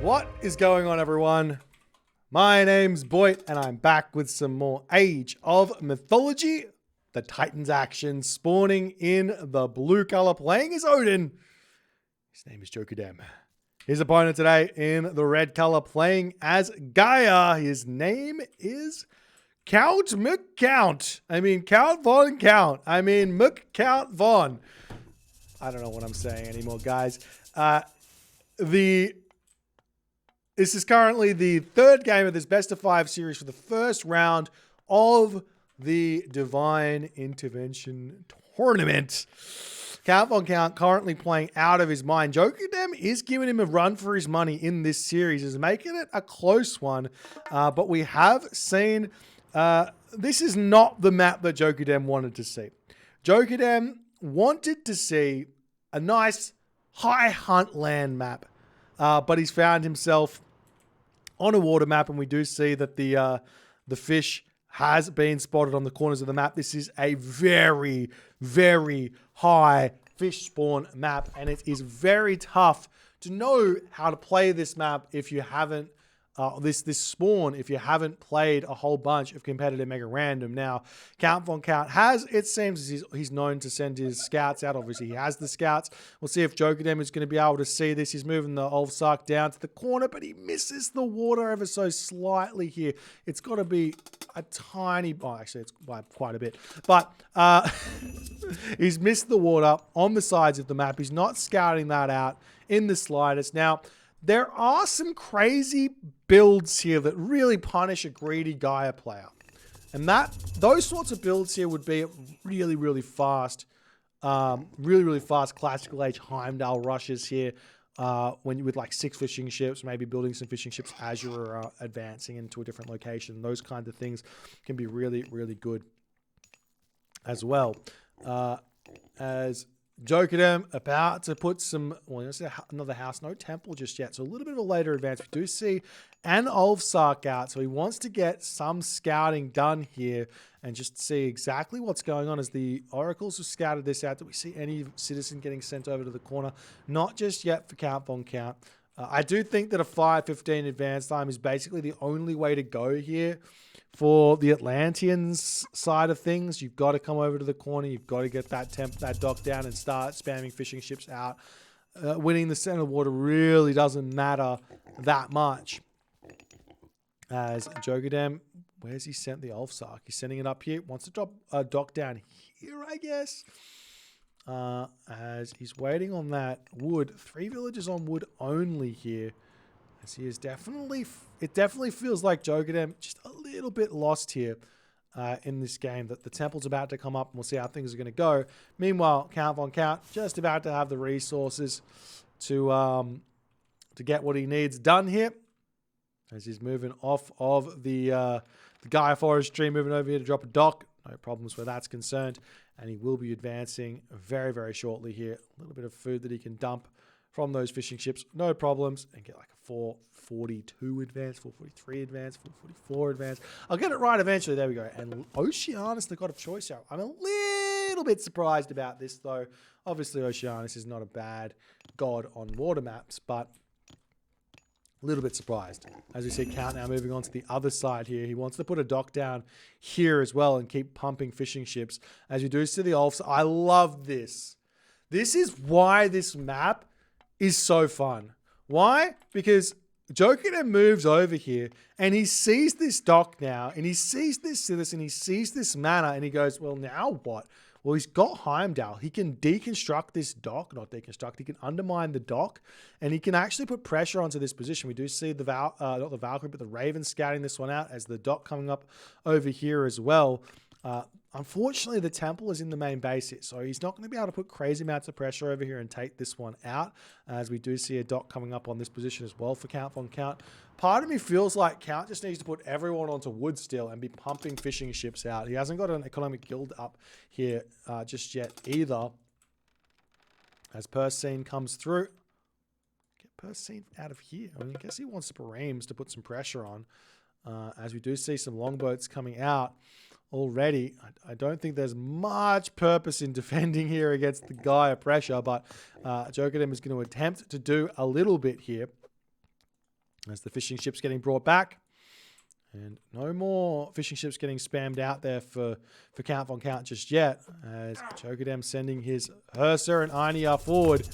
What is going on, everyone? My name's Boit, and I'm back with some more Age of Mythology. The Titans action spawning in the blue color, playing as Odin. His name is Jokerdem. His opponent today in the red color, playing as Gaia. His name is Count McCount. Count Von Count. McCount Von. I don't know what I'm saying anymore, guys. This is currently the third game of this best of 5 series for the first round of the Divine Intervention Tournament. Count Von Count currently playing out of his mind. Jokerdem is giving him a run for his money in this series, is making it a close one. But we have seen this is not the map that Jokerdem wanted to see. Jokerdem wanted to see a nice high hunt land map, but he's found himself on a water map, and we do see that the fish has been spotted on the corners of the map. This is a very, very high fish spawn map, and it is very tough to know how to play this map if you haven't this spawn, if you haven't played a whole bunch of competitive Mega Random. Now, Count Von Count has, it seems, he's known to send his scouts out. Obviously, he has the scouts. We'll see if Jokerdem is going to be able to see this. He's moving the Ulfsark down to the corner, but he misses the water ever so slightly here. It's got to be a tiny, actually, it's by quite a bit. But he's missed the water on the sides of the map. He's not scouting that out in the slightest. Now, there are some crazy builds here that really punish a greedy Gaia player. And those sorts of builds here would be really, really fast, really fast classical age Heimdall rushes here with like 6 fishing ships, maybe building some fishing ships as you're advancing into a different location. Those kinds of things can be really, really good as well. As Jokerdem about to put some, another house, no temple just yet. So a little bit of a later advance. We do see an Ulfsark out. So he wants to get some scouting done here and just see exactly what's going on as the oracles have scouted this out. Do we see any citizen getting sent over to the corner? Not just yet for Count Von Count. I do think that a 5:15 advance time is basically the only way to go here for the Atlanteans side of things. You've got to come over to the corner. You've got to get that dock down and start spamming fishing ships out. Winning the center water really doesn't matter that much. As Jokerdem, where's he sent the Ulfsark? He's sending it up here. Wants to drop a dock down here, I guess. As he's waiting on that wood. 3 villages on wood only here. As he is definitely, it definitely feels like Jokerdem just a little bit lost here in this game. That the temple's about to come up, and we'll see how things are going to go. Meanwhile, Count Von Count just about to have the resources to get what he needs done here. As he's moving off of the Gaia Forestry, moving over here to drop a dock. No problems where that's concerned. And he will be advancing very, very shortly here. A little bit of food that he can dump from those fishing ships. No problems. And get like a 442 advance, 443 advance, 444 advance. I'll get it right eventually. There we go. And Oceanus, the god of choice here. I'm a little bit surprised about this, though. Obviously, Oceanus is not a bad god on water maps, but a little bit surprised. As we see Count now moving on to the other side here. He wants to put a dock down here as well and keep pumping fishing ships. As you do see the Ulfs, I love this. This is why this map is so fun. Why? Because Jokerdem moves over here and he sees this dock now and he sees this citizen, he sees this mana, and he goes, well, now what? Well, he's got Heimdall. He can deconstruct this dock, not deconstruct, he can undermine the dock, and he can actually put pressure onto this position. We do see the not the Valkyrie, but the Raven scouting this one out as the dock coming up over here as well. Unfortunately, the temple is in the main base here, so he's not going to be able to put crazy amounts of pressure over here and take this one out, as we do see a dock coming up on this position as well for Count Von Count. Part of me feels like Count just needs to put everyone onto wood still and be pumping fishing ships out. He hasn't got an economic guild up here just yet either. As Persine comes through. Get Persine out of here. I guess he wants Pareems to put some pressure on. As we do see some longboats coming out already. I don't think there's much purpose in defending here against the Gaia pressure, but Jokerdem is going to attempt to do a little bit here. As the fishing ship's getting brought back. And no more fishing ships getting spammed out there for Count Von Count just yet. As Jokerdem sending his Herser and Ainia forward.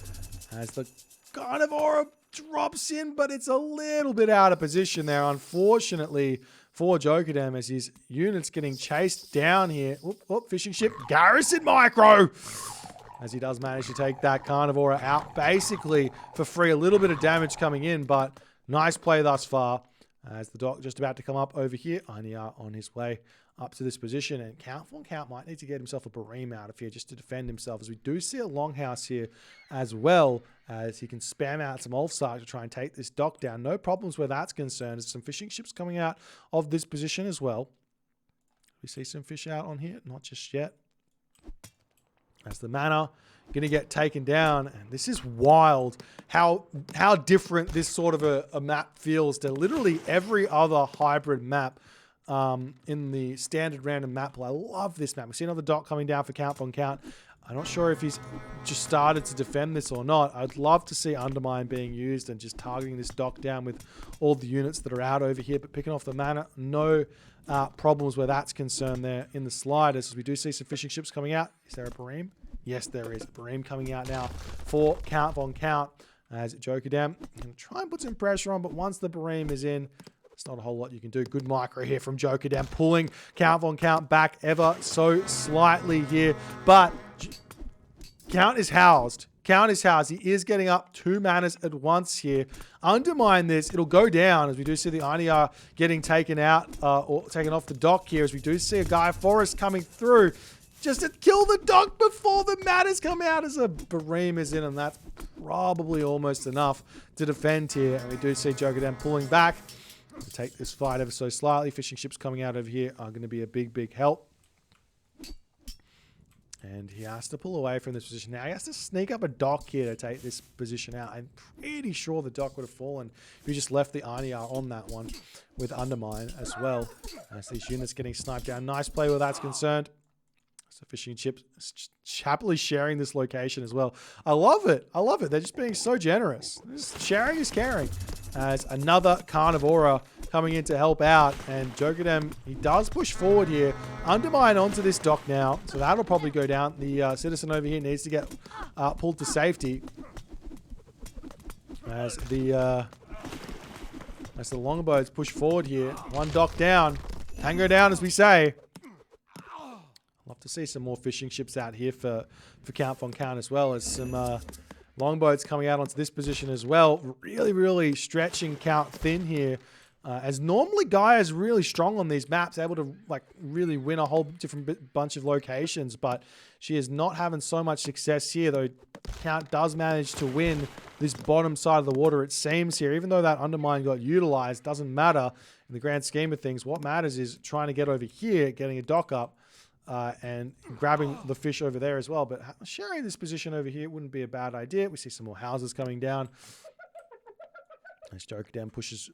As the Carnivora drops in, but it's a little bit out of position there, unfortunately, for Jokerdem, as his unit's getting chased down here. Fishing ship, Garrison Micro! As he does manage to take that Carnivora out basically for free. A little bit of damage coming in, but nice play thus far. As the dock just about to come up over here. Ainia on his way up to this position. And Count Von Count might need to get himself a Bareem out of here just to defend himself. As we do see a Longhouse here as well. As he can spam out some Ulfsark to try and take this dock down. No problems where that's concerned. There's some fishing ships coming out of this position as well. We see some fish out on here. Not just yet. As the Manor going to get taken down. And this is wild how different this sort of a map feels to literally every other hybrid map in the standard random map pool. I love this map. We see another dock coming down for Count Von Count. I'm not sure if he's just started to defend this or not. I'd love to see Undermine being used and just targeting this dock down with all the units that are out over here. But picking off the Manor, no problems where that's concerned there in the sliders. As we do see some fishing ships coming out. Is there a Bareem? Yes, there is. Bareem coming out now for Count Von Count. As Jokerdem can try and put some pressure on, but once the Bareem is in, there's not a whole lot you can do. Good micro here from Jokerdem, pulling Count Von Count back ever so slightly here. But Count is housed. Count is housed. He is getting up 2 manas at once here. Undermine this. It'll go down as we do see the Ainia getting taken out or taken off the dock here. As we do see a Gaia Forest coming through. Just to kill the dock before the matters come out as a Bareem is in, and that's probably almost enough to defend here. And we do see Jokerdem pulling back to take this fight ever so slightly. Fishing ships coming out over here are going to be a big, big help. And he has to pull away from this position. Now he has to sneak up a dock here to take this position out. I'm pretty sure the dock would have fallen if he just left the Ainia on that one with Undermine as well. As these units getting sniped down. Nice play where that's concerned. So fishing ships happily sharing this location as well. I love it. I love it. They're just being so generous. Sharing is caring. As another Carnivora coming in to help out. And Jokerdem, he does push forward here. Undermine onto this dock now. So that'll probably go down. The citizen over here needs to get pulled to safety. As the longboats push forward here. One dock down. Tango down, as we say. Love to see some more fishing ships out here for Count Von Count as well as some longboats coming out onto this position as well. Really, really stretching Count thin here. As normally Gaia is really strong on these maps, able to like really win a whole different bunch of locations, but she is not having so much success here, though Count does manage to win this bottom side of the water, it seems here. Even though that Undermine got utilized, doesn't matter in the grand scheme of things. What matters is trying to get over here, getting a dock up, and grabbing the fish over there as well. But sharing this position over here wouldn't be a bad idea. We see some more houses coming down. As Jokerdem pushes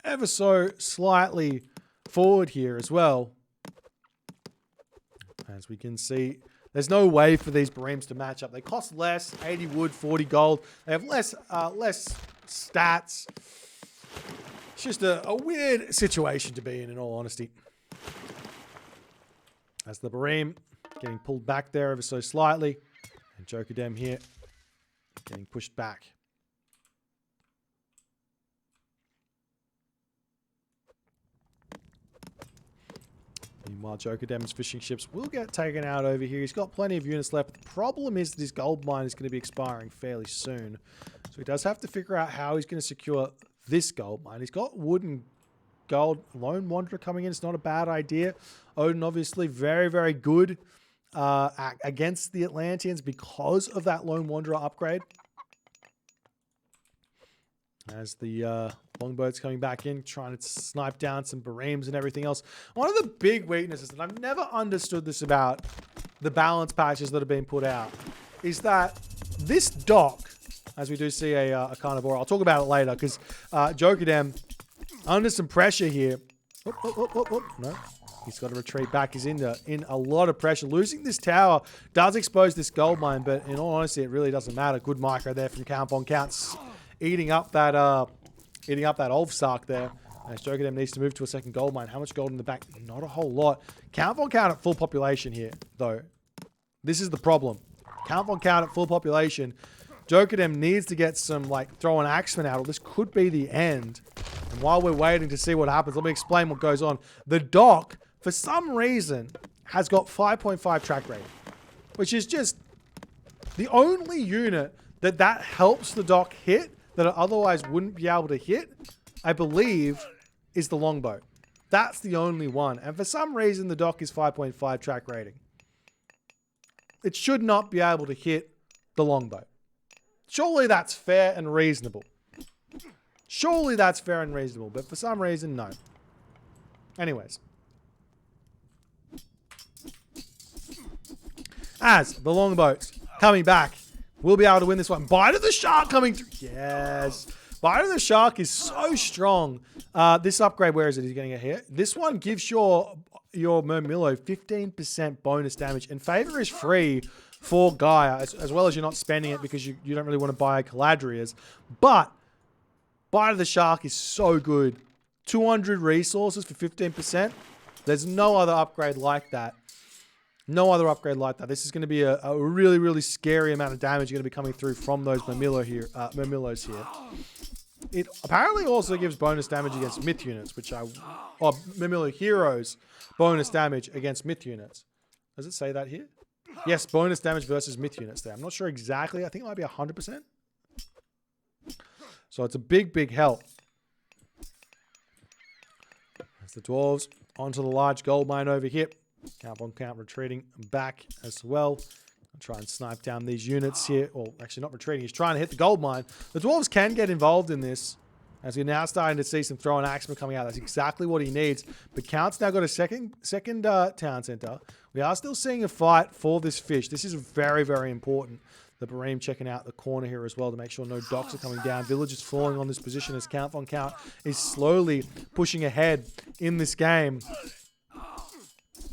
ever so slightly forward here as well. As we can see, there's no way for these Bareems to match up. They cost less, 80 wood, 40 gold. They have less stats. It's just a weird situation to be in all honesty. As the Bareem getting pulled back there ever so slightly. And Jokerdem here getting pushed back. Meanwhile, Jokerdem's fishing ships will get taken out over here. He's got plenty of units left. The problem is that his gold mine is going to be expiring fairly soon. So he does have to figure out how he's going to secure this gold mine. He's got wood and gold. Lone Wanderer coming in. It's not a bad idea. Odin obviously very, very good against the Atlanteans because of that Lone Wanderer upgrade. As the longboats coming back in, trying to snipe down some Bareems and everything else. One of the big weaknesses, and I've never understood this about the balance patches that have been put out, is that this dock, as we do see a Carnivore, I'll talk about it later, because Jokerdem, under some pressure here. No, he's got to retreat back. He's in a lot of pressure. Losing this tower does expose this gold mine, but in all honesty, it really doesn't matter. Good micro there from Count Von Count, eating up that eating up that Ulfsark there. As Jokerdem needs to move to a second gold mine. How much gold in the bank? Not a whole lot. Count on count at full population here, though. This is the problem. Count on count at full population. Jokerdem needs to get some, like, throw an axeman out, or this could be the end. And while we're waiting to see what happens, let me explain what goes on. The dock, for some reason, has got 5.5 track rating, which is just the only unit that helps the dock hit that it otherwise wouldn't be able to hit, I believe, is the longbow. That's the only one. And for some reason, the dock is 5.5 track rating. It should not be able to hit the longbow. Surely that's fair and reasonable. Surely that's fair and reasonable. But for some reason, no. Anyways. As the longboats coming back, we'll be able to win this one. Bite of the Shark coming through. Yes. Bite of the Shark is so strong. This upgrade, where is it? He's getting it here. This one gives your Murmillo 15% bonus damage. And favor is free for Gaia, as well as you're not spending it because you don't really want to buy Caladrias. But Bite of the Shark is so good. 200 resources for 15%. There's no other upgrade like that. No other upgrade like that. This is going to be a really, really scary amount of damage going to be coming through from those Murmillos here. It apparently also gives bonus damage against myth units, or Murmillo heroes bonus damage against myth units. Does it say that here? Yes, bonus damage versus myth units there. I'm not sure exactly. I think it might be 100%. So it's a big, big help. As the dwarves onto the large gold mine over here. Count on count retreating back as well. I'll try and snipe down these units here. Or actually not retreating. He's trying to hit the gold mine. The dwarves can get involved in this. As we're now starting to see some throwing axemen coming out. That's exactly what he needs. But Count's now got a second town center. We are still seeing a fight for this fish. This is very, very important. The Bareem checking out the corner here as well to make sure no docks are coming down. Villagers falling on this position as Count on Count is slowly pushing ahead in this game.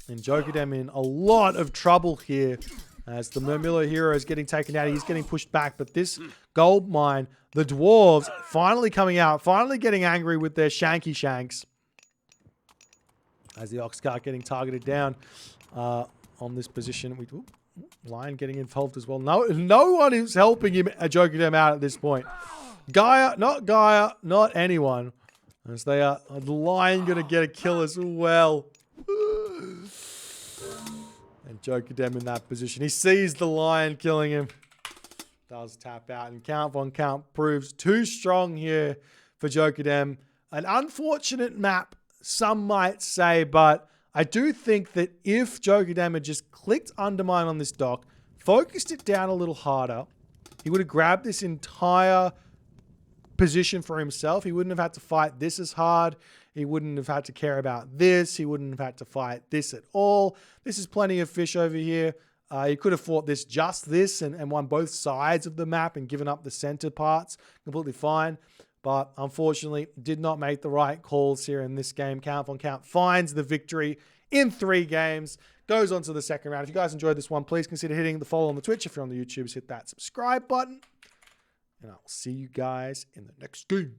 And Jokerdem in a lot of trouble here as the Murmillo hero is getting taken out. He's getting pushed back. But this gold mine, the dwarves finally coming out, finally getting angry with their shanky shanks. As the ox cart getting targeted down on this position. Lion getting involved as well. No one is helping him, Jokerdem out at this point. Gaia, not anyone. As they are, the Lion going to get a kill as well. And Jokerdem in that position. He sees the Lion killing him. Does tap out. And Count on Count proves too strong here for Jokerdem. An unfortunate map, some might say, but I do think that if Jokerdem had just clicked Undermine on this dock, focused it down a little harder, he would have grabbed this entire position for himself. He wouldn't have had to fight this as hard. He wouldn't have had to care about this. He wouldn't have had to fight this at all. This is plenty of fish over here. He could have fought this, just this, and won both sides of the map and given up the center parts. Completely fine. But unfortunately, did not make the right calls here in this game. Count on Count finds the victory in 3 games. Goes on to the second round. If you guys enjoyed this one, please consider hitting the follow on the Twitch. If you're on the YouTubes, hit that subscribe button. And I will see you guys in the next game.